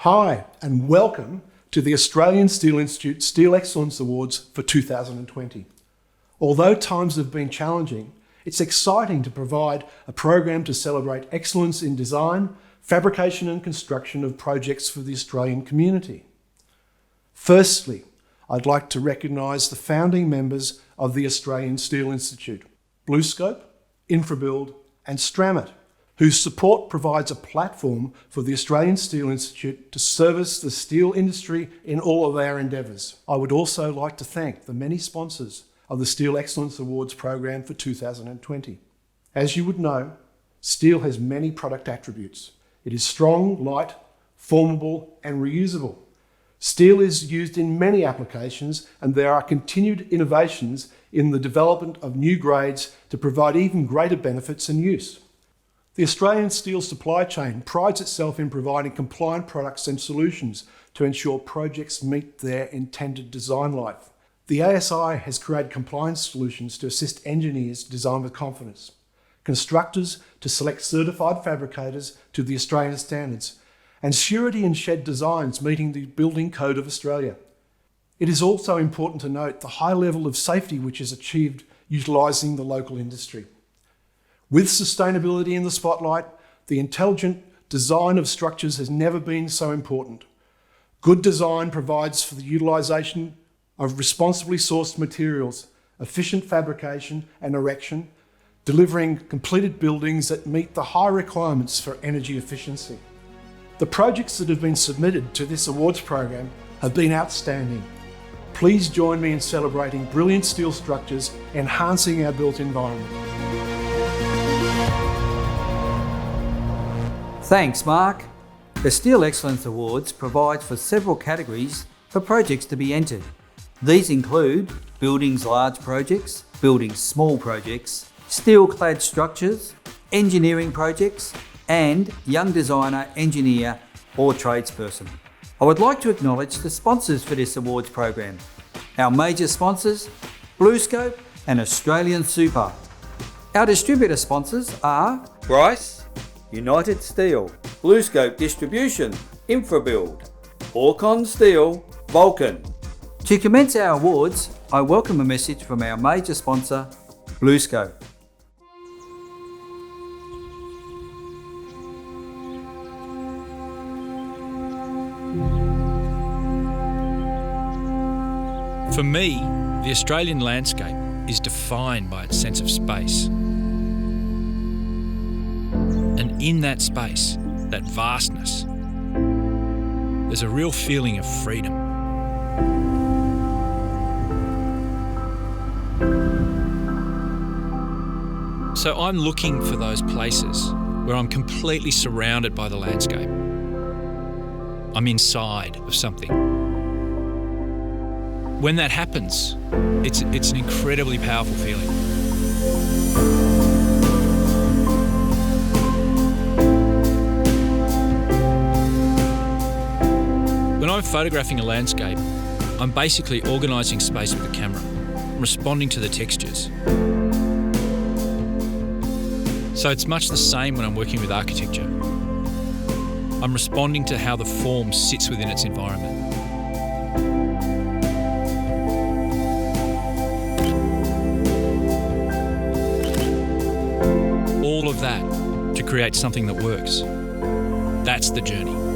Hi, and welcome to the Australian Steel Institute Steel Excellence Awards for 2020. Although times have been challenging, it's exciting to provide a program to celebrate excellence in design, fabrication and construction of projects for the Australian community. Firstly, I'd like to recognise the founding members of the Australian Steel Institute, BlueScope, InfraBuild and Stramit, whose support provides a platform for the Australian Steel Institute to service the steel industry in all of our endeavours. I would also like to thank the many sponsors of the Steel Excellence Awards program for 2020. As you would know, steel has many product attributes. It is strong, light, formable and reusable. Steel is used in many applications, and there are continued innovations in the development of new grades to provide even greater benefits and use. The Australian steel supply chain prides itself in providing compliant products and solutions to ensure projects meet their intended design life. The ASI has created compliance solutions to assist engineers to design with confidence, constructors to select certified fabricators to the Australian standards, and surety and shed designs meeting the Building Code of Australia. It is also important to note the high level of safety which is achieved utilising the local industry. With sustainability in the spotlight, the intelligent design of structures has never been so important. Good design provides for the utilisation of responsibly sourced materials, efficient fabrication and erection, delivering completed buildings that meet the high requirements for energy efficiency. The projects that have been submitted to this awards program have been outstanding. Please join me in celebrating brilliant steel structures enhancing our built environment. Thanks, Mark. The Steel Excellence Awards provides for several categories for projects to be entered. These include buildings large projects, buildings small projects, steel clad structures, engineering projects, and young designer, engineer or tradesperson. I would like to acknowledge the sponsors for this awards program. Our major sponsors, BlueScope and AustralianSuper. Our distributor sponsors are Bryce, United Steel, BlueScope Distribution, InfraBuild, Orcon Steel, Vulcan. To commence our awards, I welcome a message from our major sponsor, BlueScope. For me, the Australian landscape is defined by its sense of space. And in that space, that vastness, there's a real feeling of freedom. So I'm looking for those places where I'm completely surrounded by the landscape. I'm inside of something. When that happens, it's an incredibly powerful feeling. When I'm photographing a landscape, I'm basically organising space with the camera, responding to the textures. So it's much the same when I'm working with architecture. I'm responding to how the form sits within its environment. All of that to create something that works. That's the journey.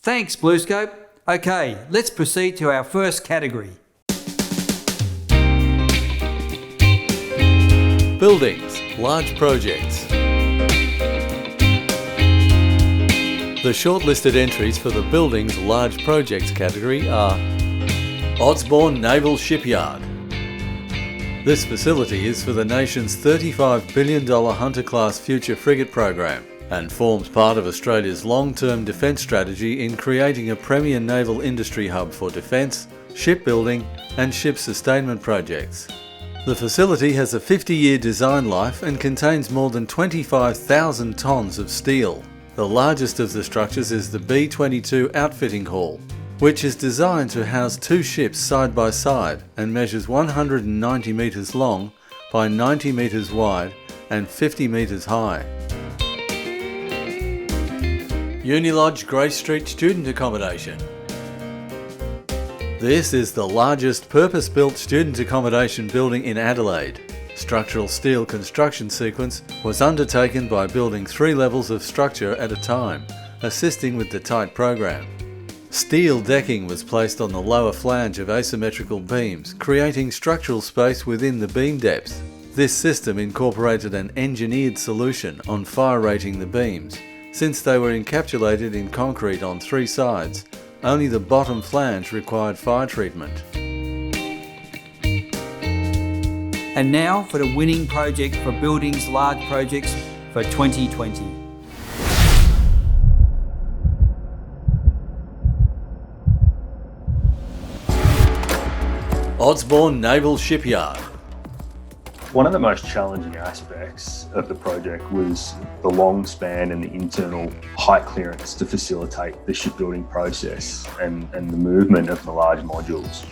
Thanks, BlueScope. Okay, let's proceed to our first category. Buildings, large projects. The shortlisted entries for the Buildings, large projects category are Osborne Naval Shipyard. This facility is for the nation's $35 billion Hunter-class future frigate program and forms part of Australia's long-term defence strategy in creating a premier naval industry hub for defence, shipbuilding and ship sustainment projects. The facility has a 50-year design life and contains more than 25,000 tonnes of steel. The largest of the structures is the B-22 Outfitting Hall, which is designed to house two ships side by side and measures 190 metres long by 90 metres wide and 50 metres high. Unilodge Grey Street student accommodation. This is the largest purpose-built student accommodation building in Adelaide. Structural steel construction sequence was undertaken by building 3 levels of structure at a time, assisting with the tight program. Steel decking was placed on the lower flange of asymmetrical beams, creating structural space within the beam depth. This system incorporated an engineered solution on fire rating the beams. Since they were encapsulated in concrete on 3 sides, only the bottom flange required fire treatment. And now for the winning project for buildings large projects for 2020. Osborne Naval Shipyard. One of the most challenging aspects of the project was the long span and the internal height clearance to facilitate the shipbuilding process and the movement of the large modules.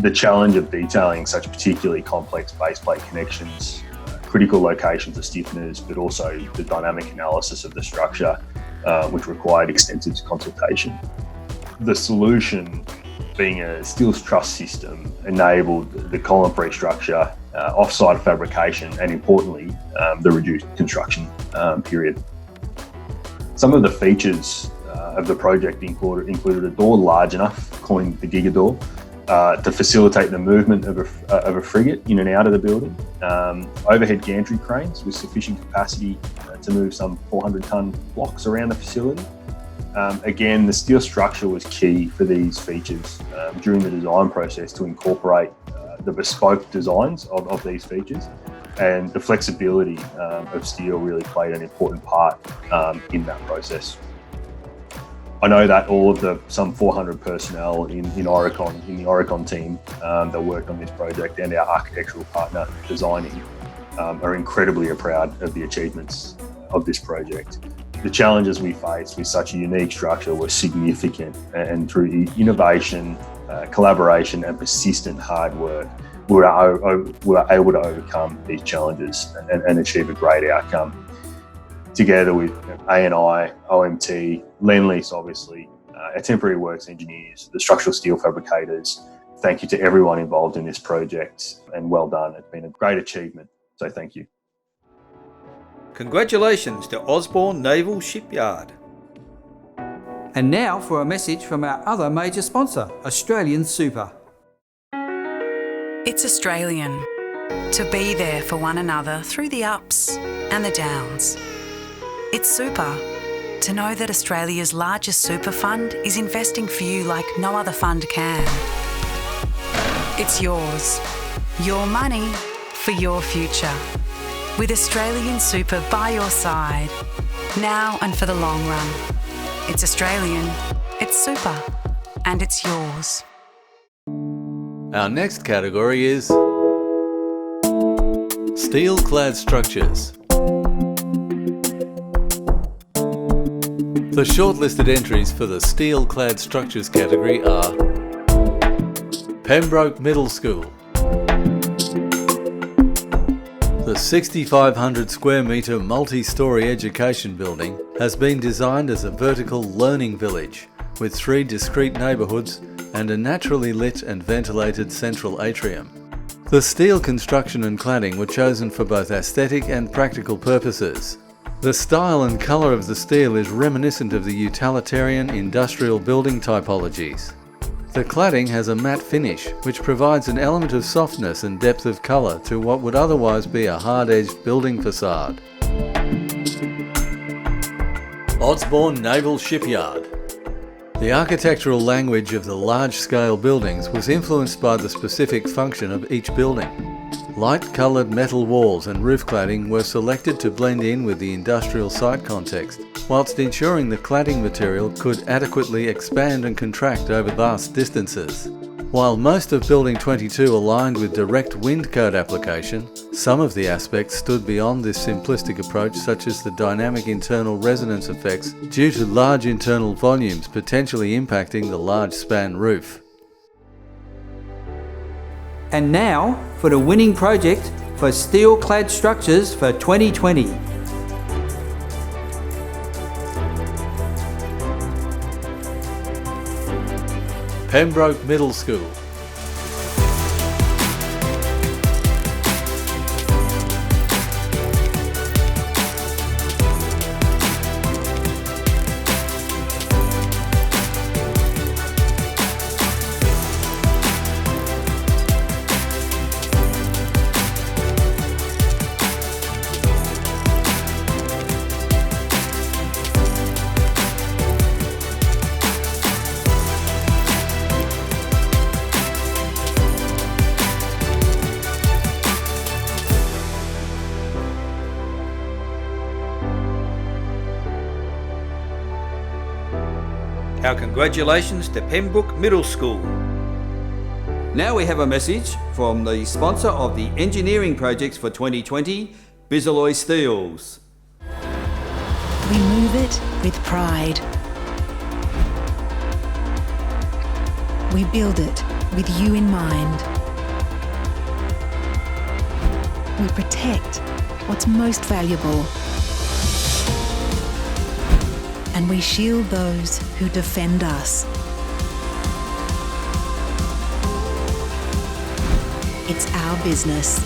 The challenge of detailing such particularly complex baseplate connections, critical locations of stiffeners, but also the dynamic analysis of the structure, which required extensive consultation. The solution, being a steel truss system, enabled the column-free structure, off-site fabrication, and importantly, the reduced construction period. Some of the features of the project included a door large enough, coined the Giga Door, to facilitate the movement of a frigate in and out of the building, overhead gantry cranes with sufficient capacity to move some 400-tonne blocks around the facility. Again, the steel structure was key for these features during the design process to incorporate the bespoke designs of these features, and the flexibility of steel really played an important part in that process. I know that all of some 400 personnel in the Oricon team that worked on this project, and our architectural partner designing, are incredibly proud of the achievements of this project. The challenges we faced with such a unique structure were significant, and through innovation, collaboration and persistent hard work, we were able to overcome these challenges and achieve a great outcome. Together with A&I, OMT, Lendlease obviously, our temporary works engineers, the structural steel fabricators, thank you to everyone involved in this project, and well done. It's been a great achievement, so thank you. Congratulations to Osborne Naval Shipyard. And now for a message from our other major sponsor, AustralianSuper. It's Australian to be there for one another through the ups and the downs. It's super to know that Australia's largest super fund is investing for you like no other fund can. It's yours, your money for your future. With AustralianSuper by your side, now and for the long run. It's Australian, it's super, and it's yours. Our next category is steel clad structures. The shortlisted entries for the steel clad structures category are Pembroke Middle School. The 6,500 square metre multi-storey education building has been designed as a vertical learning village with 3 discrete neighbourhoods and a naturally lit and ventilated central atrium. The steel construction and cladding were chosen for both aesthetic and practical purposes. The style and colour of the steel is reminiscent of the utilitarian industrial building typologies. The cladding has a matte finish, which provides an element of softness and depth of colour to what would otherwise be a hard-edged building facade. Osborne Naval Shipyard. The architectural language of the large-scale buildings was influenced by the specific function of each building. Light-coloured metal walls and roof cladding were selected to blend in with the industrial site context, whilst ensuring the cladding material could adequately expand and contract over vast distances. While most of Building 22 aligned with direct wind code application, some of the aspects stood beyond this simplistic approach, such as the dynamic internal resonance effects due to large internal volumes potentially impacting the large span roof. And now for the winning project for for steel-clad structures for 2020. Pembroke Middle School. Our congratulations to Pembroke Middle School. Now we have a message from the sponsor of the engineering projects for 2020, ByZalloy Steels. We move it with pride. We build it with you in mind. We protect what's most valuable. And we shield those who defend us. It's our business.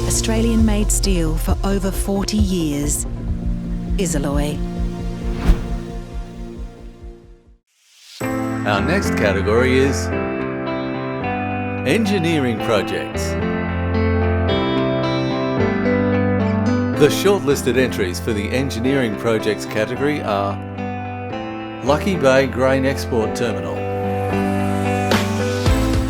Australian-made steel for over 40 years. ByZalloy. Our next category is engineering projects. The shortlisted entries for the engineering projects category are Lucky Bay Grain Export Terminal.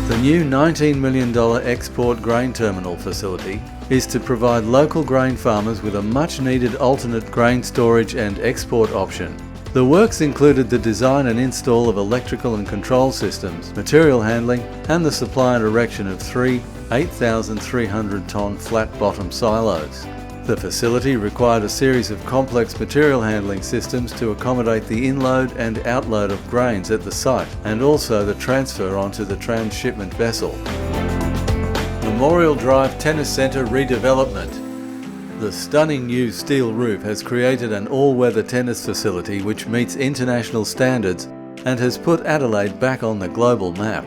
The new $19 million export grain terminal facility is to provide local grain farmers with a much needed alternate grain storage and export option. The works included the design and install of electrical and control systems, material handling, and the supply and erection of 3 8,300-tonne flat-bottom silos. The facility required a series of complex material handling systems to accommodate the inload and outload of grains at the site, and also the transfer onto the transshipment vessel. Memorial Drive Tennis Centre redevelopment. The stunning new steel roof has created an all-weather tennis facility which meets international standards and has put Adelaide back on the global map.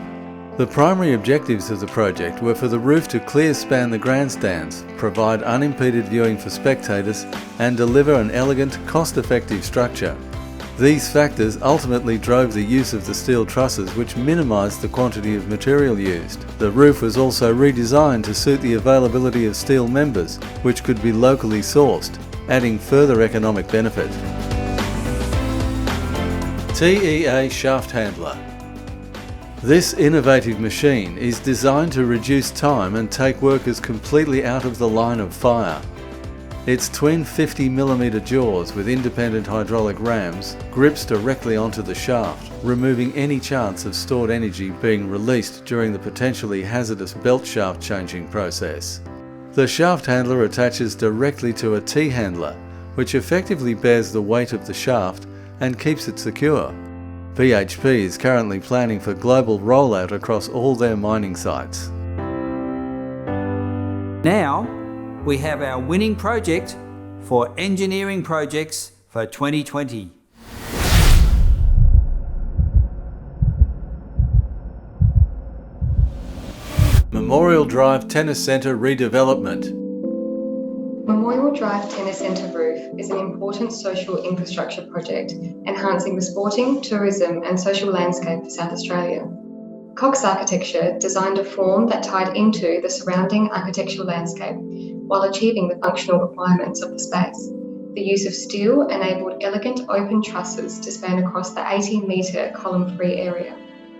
The primary objectives of the project were for the roof to clear span the grandstands, provide unimpeded viewing for spectators, and deliver an elegant, cost-effective structure. These factors ultimately drove the use of the steel trusses, which minimised the quantity of material used. The roof was also redesigned to suit the availability of steel members, which could be locally sourced, adding further economic benefit. TEA Shaft Handler. This innovative machine is designed to reduce time and take workers completely out of the line of fire. Its twin 50mm jaws with independent hydraulic rams grips directly onto the shaft, removing any chance of stored energy being released during the potentially hazardous belt shaft changing process. The shaft handler attaches directly to a T-handler, which effectively bears the weight of the shaft and keeps it secure. BHP is currently planning for global rollout across all their mining sites. Now, we have our winning project for engineering projects for 2020. Memorial Drive Tennis Centre redevelopment. Memorial Drive Tennis Centre roof is an important social infrastructure project enhancing the sporting, tourism and social landscape of South Australia. Cox Architecture designed a form that tied into the surrounding architectural landscape while achieving the functional requirements of the space. The use of steel enabled elegant open trusses to span across the 18-metre column-free area.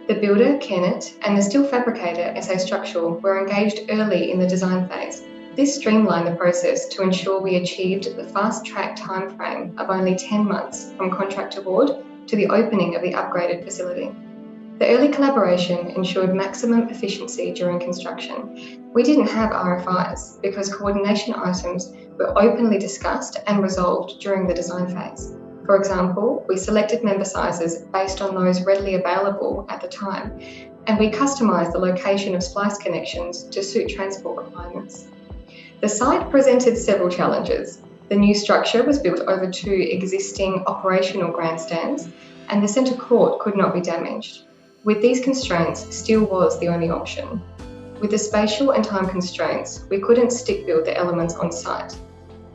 The builder, Kennett, and the steel fabricator, SA Structural, were engaged early in the design phase. This streamlined the process to ensure we achieved the fast-track timeframe of only 10 months from contract award to the opening of the upgraded facility. The early collaboration ensured maximum efficiency during construction. We didn't have RFIs because coordination items were openly discussed and resolved during the design phase. For example, we selected member sizes based on those readily available at the time, and we customised the location of splice connections to suit transport requirements. The site presented several challenges. The new structure was built over 2 existing operational grandstands, and the centre court could not be damaged. With these constraints, steel was the only option. With the spatial and time constraints, we couldn't stick build the elements on site.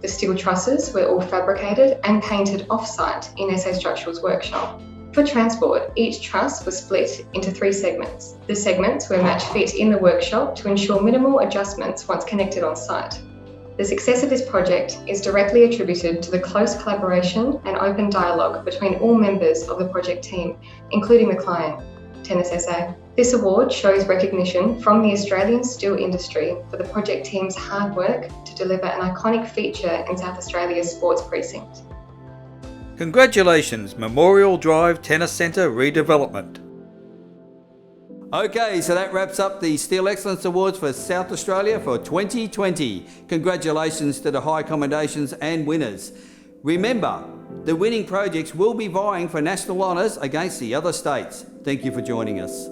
The steel trusses were all fabricated and painted off-site in SA Structural's workshop. For transport, each truss was split into 3 segments. The segments were match fit in the workshop to ensure minimal adjustments once connected on site. The success of this project is directly attributed to the close collaboration and open dialogue between all members of the project team, including the client, Tennis SA. This award shows recognition from the Australian steel industry for the project team's hard work to deliver an iconic feature in South Australia's sports precinct. Congratulations, Memorial Drive Tennis Centre redevelopment. Okay, so that wraps up the Steel Excellence Awards for South Australia for 2020. Congratulations to the high commendations and winners. Remember, the winning projects will be vying for national honours against the other states. Thank you for joining us.